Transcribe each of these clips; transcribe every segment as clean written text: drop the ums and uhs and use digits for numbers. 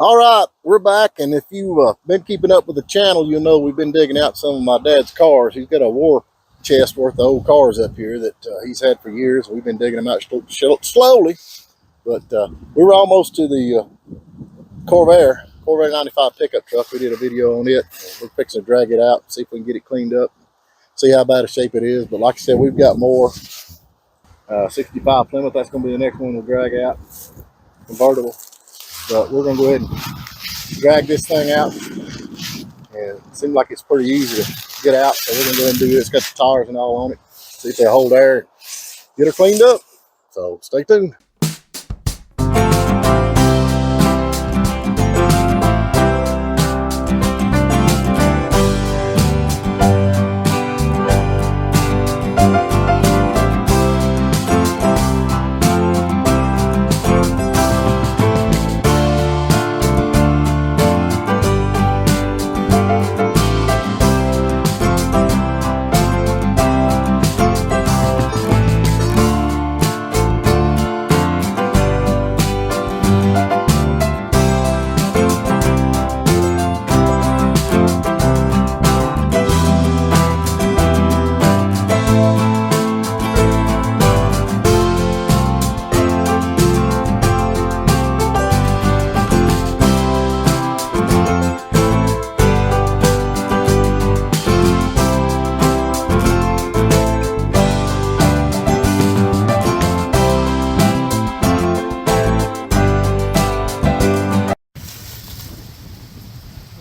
All right, we're back, and if you've been keeping up with the channel, you'll know we've been digging out some of my dad's cars. He's got a war chest worth of old cars up here that he's had for years. We've been digging them out slowly, but we were almost to the Corvair 95 pickup truck. We did a video on it. We're fixing to drag it out, see if we can get it cleaned up, see how bad a shape it is. But like I said, we've got more 65 Plymouth. That's going to be the next one we'll drag out, convertible. But we're going to go ahead and drag this thing out, and it seems like it's pretty easy to get out, so we're going to go ahead and do this. It's got the tires and all on it, see if they hold air and get her cleaned up. So stay tuned.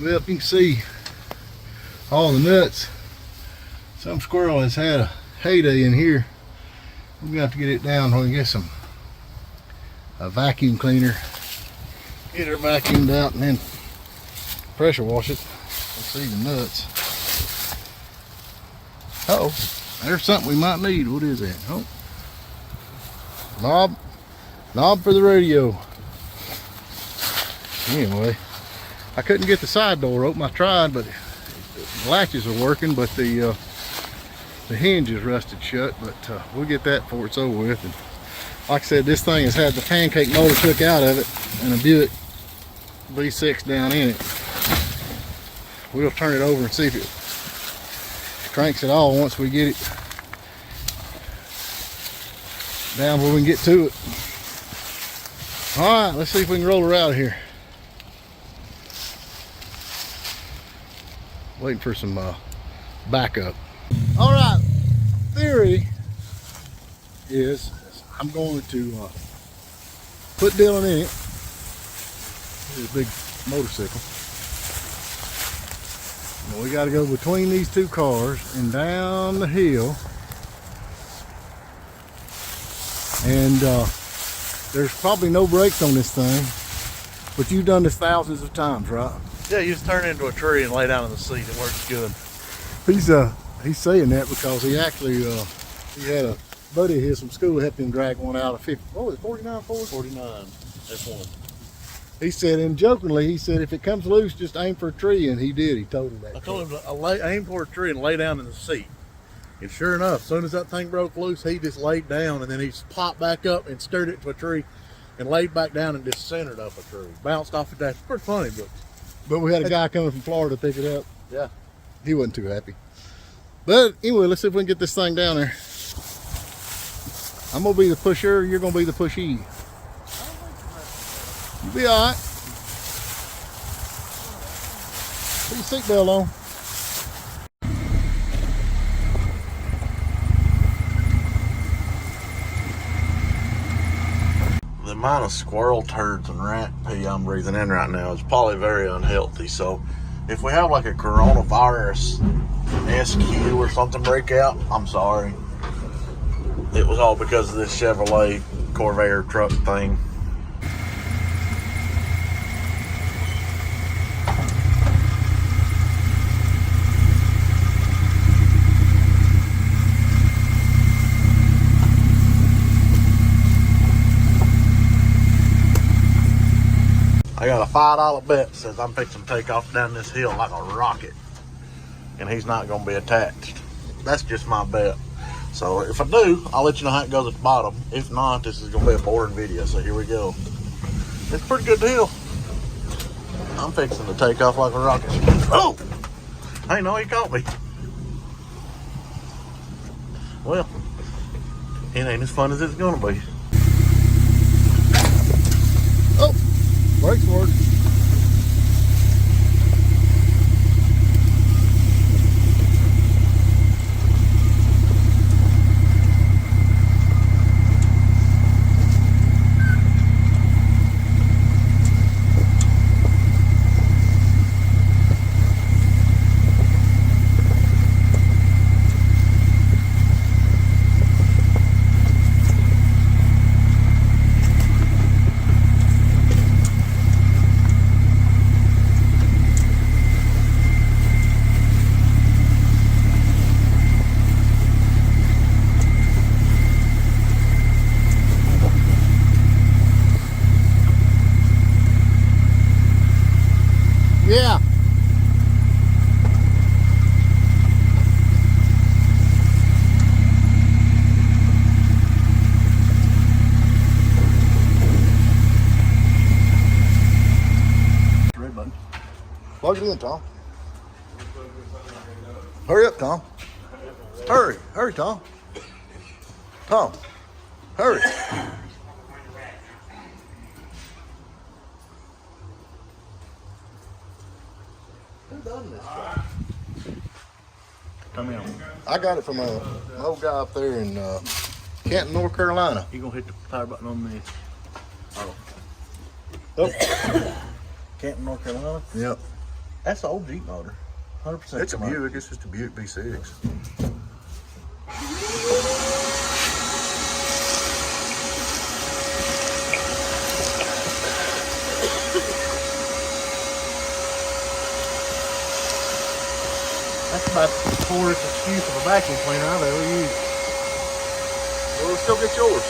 Well, if you can see all the nuts, some squirrel has had a heyday in here. We're gonna have to get it down where we can get a vacuum cleaner, get her vacuumed out, and then pressure wash it. Let's see the nuts. Uh oh, there's something we might need. What is that? Oh, knob for the radio. Anyway, I couldn't get the side door open. I tried, but the latches are working, but the hinge is rusted shut. But we'll get that before it's over with. And like I said, this thing has had the pancake motor took out of it and a Buick V6 down in it. We'll turn it over and see if it cranks at all once we get it down where we can get to it. All right, let's see if we can roll her out of here. Waiting for some backup. All right, theory is I'm going to put Dylan in it. Here's a big motorcycle. Now we got to go between these two cars and down the hill. And there's probably no brakes on this thing, but you've done this thousands of times, right? Yeah, you just turn into a tree and lay down in the seat. It works good. He's saying that because he actually he had a buddy of his from school helped him drag one out of 50. What was it, 49 Ford? 49 F1. He said, and jokingly, he said, if it comes loose, just aim for a tree, and he did. He told him that. I told him to aim for a tree and lay down in the seat. And sure enough, as soon as that thing broke loose, he just laid down, and then he just popped back up and stirred it to a tree and laid back down and just centered up a tree. Bounced off of that. It's pretty funny, but we had a guy coming from Florida to pick it up. Yeah. He wasn't too happy. But anyway, let's see if we can get this thing down there. I'm going to be the pusher, you're going to be the pushee. You'll be all right. Put your seatbelt on. The amount of squirrel turds and rat pee I'm breathing in right now is probably very unhealthy. So if we have like a coronavirus SQ or something break out, I'm sorry. It was all because of this Chevrolet Corvair truck thing. I got a $5 bet that says I'm fixing to take off down this hill like a rocket, and he's not going to be attached. That's just my bet. So if I do, I'll let you know how it goes at the bottom. If not, this is going to be a boring video, so here we go. It's a pretty good deal. I'm fixing to take off like a rocket. Oh! I didn't know he caught me. Well, it ain't as fun as it's gonna be. Oh, brakes work. Yeah. Red button. Plug it in, Tom. Hurry up, Tom. Hurry. Hurry, Tom. Tom. Hurry. Who done this truck? Come in. I got it from an old guy up there in Canton, North Carolina. You gonna hit the power button on this? Oh. Canton, North Carolina? Yep. That's the old Jeep motor. 100%. It's a Buick. It's just a Buick V6. That's about the poorest excuse of a vacuum cleaner I've ever used. Well, we'll still get yours.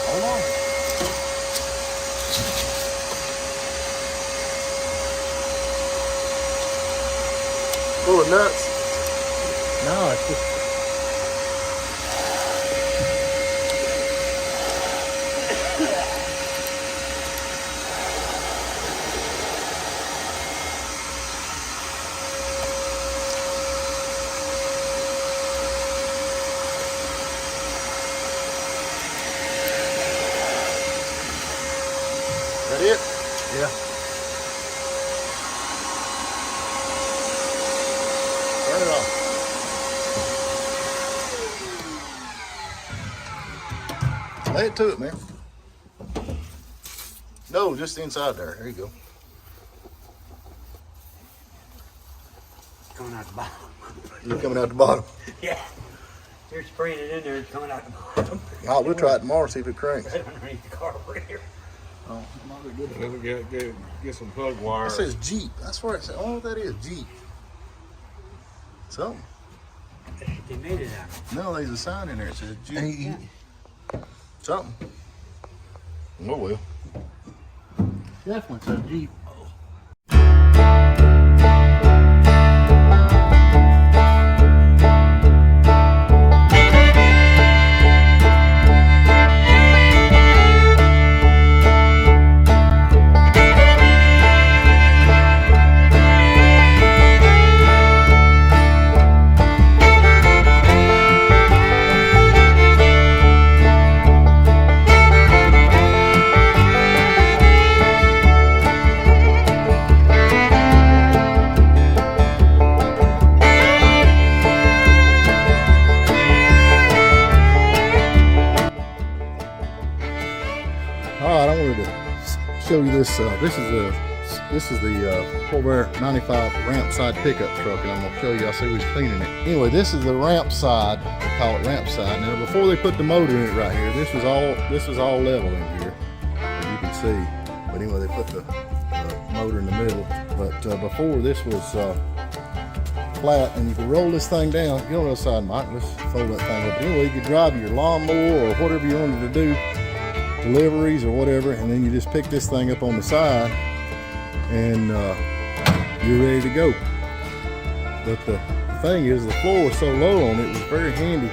Hold on. Full of nuts. No, it's just. That it? Yeah. Turn it off. Lay it to it, man. No, just inside there. There you go. Coming out the bottom. You're coming out the bottom. Yeah. You're spraying it in there, it's coming out the bottom. Oh, we'll try it tomorrow, see if it cranks. Right underneath the carburetor. Oh, Get some plug wire. It says Jeep. That's where it says. Oh, that is Jeep. Something. They made it out. No, there's a sign in there. It says Jeep. Yeah. Something. Oh well. Definitely says Jeep. Show you this. This is the Corvair 95 Rampside Pickup truck, and I'm gonna show you. I see who's cleaning it. Anyway, this is the Rampside. They call it Rampside. Now, before they put the motor in it right here, this was all level in here, as you can see. But anyway, they put the motor in the middle. But before, this was flat, and you could roll this thing down. Get on the other side, Mike. Let's fold that thing up. Anyway, you could drive your lawnmower or whatever you wanted to do, deliveries or whatever, and then you just pick this thing up on the side and you're ready to go. But the thing is, the floor was so low on it, it was very handy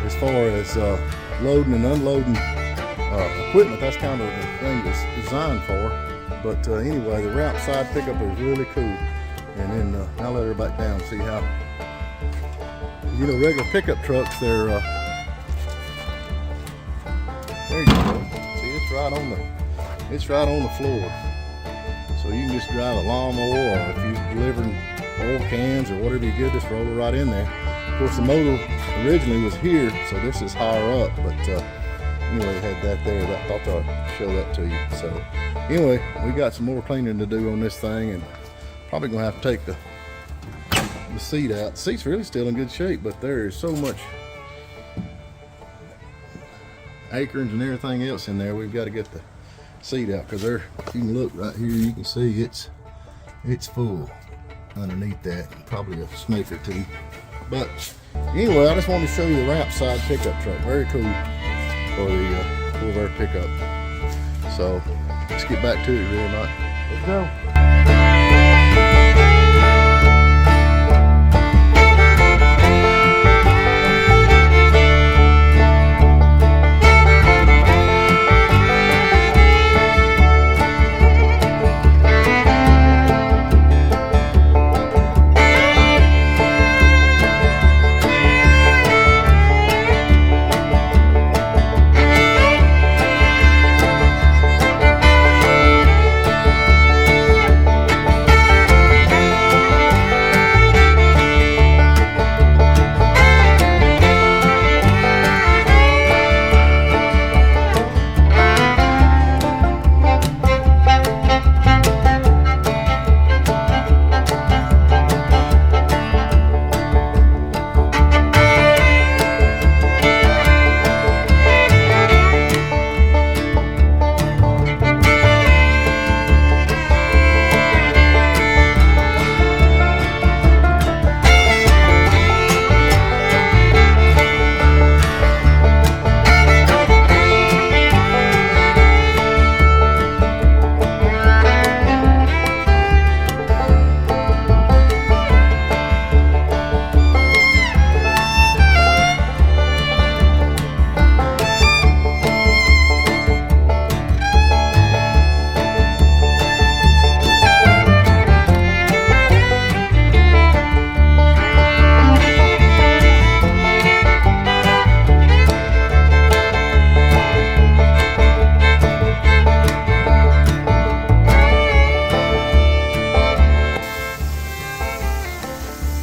as far as loading and unloading equipment. That's kind of the thing it's designed for. But anyway, the Rampside Pickup is really cool. And then I'll let her back down and see how, you know, regular pickup trucks, they're, there you go. See, it's right on the floor. So you can just drive a lawnmower, or if you're delivering oil cans or whatever you get, just roll it right in there. Of course, the motor originally was here, so this is higher up, but anyway, had that there. I thought I'd show that to you. So anyway, we got some more cleaning to do on this thing, and probably gonna have to take the seat out. The seat's really still in good shape, but there is so much acorns and everything else in there. We've got to get the seat out, because there, if you can look right here, you can see it's full underneath that, probably a snake or two. But anyway, I just wanted to show you the Rampside pickup truck. Very cool for the Corvair pickup. So let's get back to it, really, Mike. Let's go.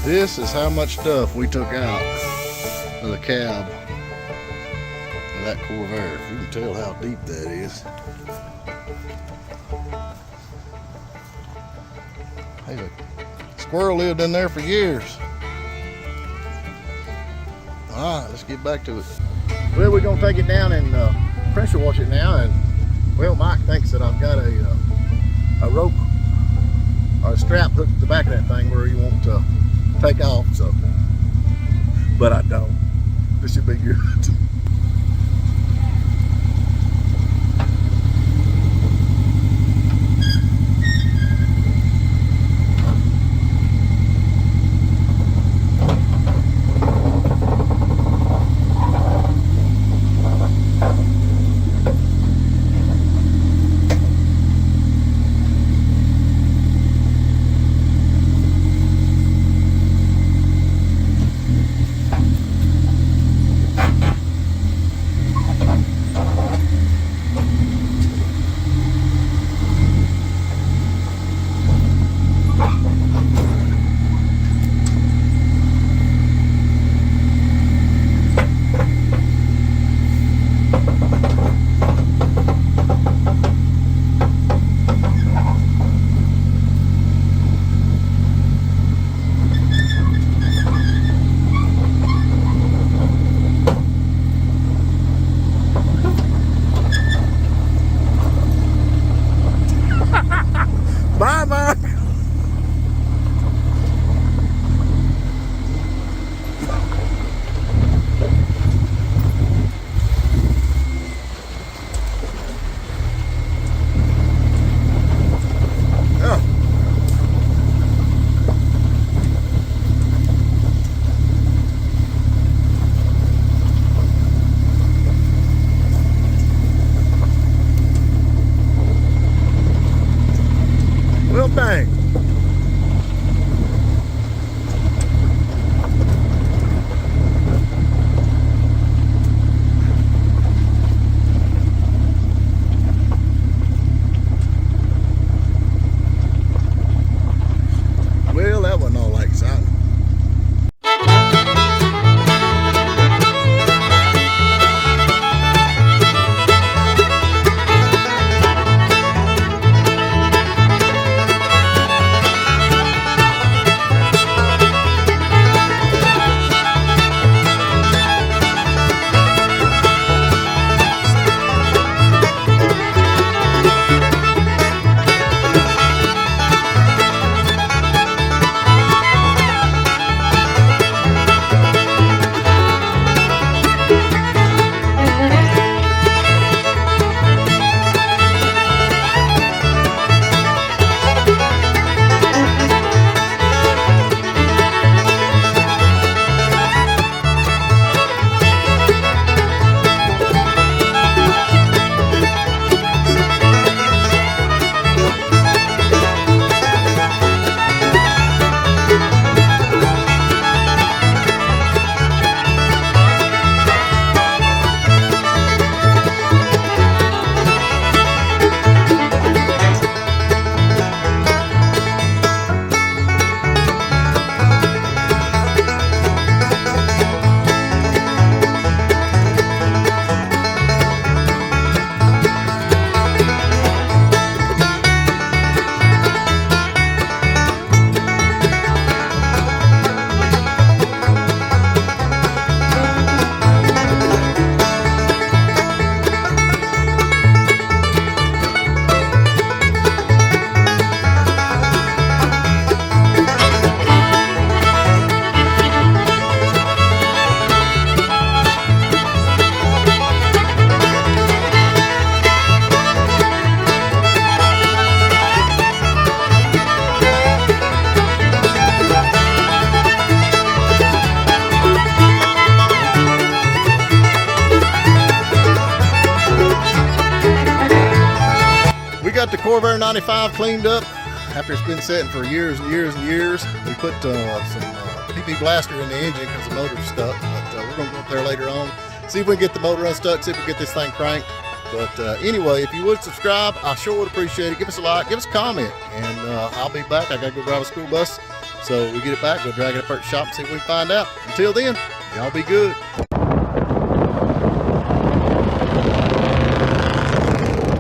This is how much stuff we took out of the cab of that Corvair. You can tell how deep that is. Hey, the squirrel lived in there for years. All right, let's get back to it. Well, we're gonna take it down and pressure wash it now. And well, Mike thinks that I've got a rope or a strap hooked to the back of that thing where you won't take off, so, but I don't. This should be good. Bye, Mike. Corvair 95 cleaned up after it's been sitting for years and years and years. We put some PP blaster in the engine because the motor's stuck, but we're going to go up there later on, see if we can get the motor unstuck, see if we can get this thing cranked. But anyway, if you would subscribe, I sure would appreciate it. Give us a like, give us a comment, and I'll be back. I got to go drive a school bus, so we get it back, we'll drag it up at the shop and see if we can find out. Until then, y'all be good.